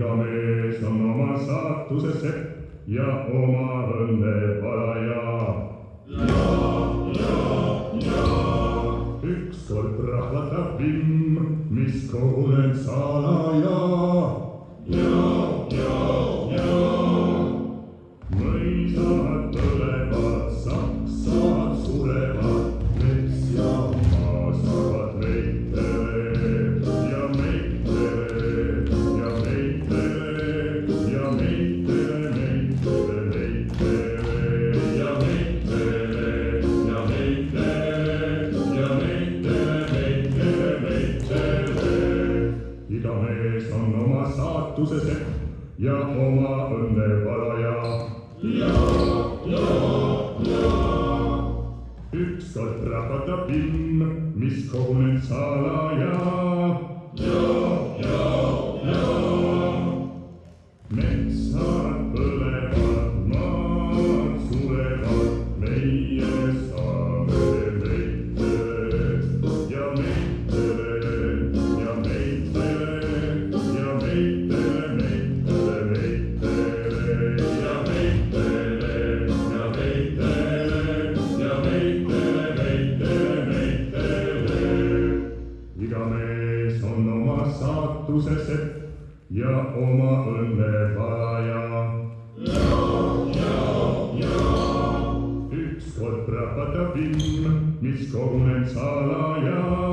iga mees on oma saatuse sepp ja oma õnne valaja. Ükskord prahvatab vimm, mis kogunen salaja. Mõisad põlevad, saksad surevad, mets ja maa saavad meitele ja meitele ja meitele ja meitele, meitele, meitele ja meitele ja meitele ja meitele, meitele, meitele. Iga mees on oma saatuse sepp ja oma õnne valaja. Ükskord prahvatab vimm, mis kogunen salaja. Metsad põlevad, maad surevad, meie saame meitele ja meitele ja meitele ja meitele, meitele, meitele ja meitele ja meitele ja meitele, meitele, meitele. Iga mees on oma saatuse sepp ja oma õnne valaja. Ükskord prahvatab vimm, mis kogunen salaja.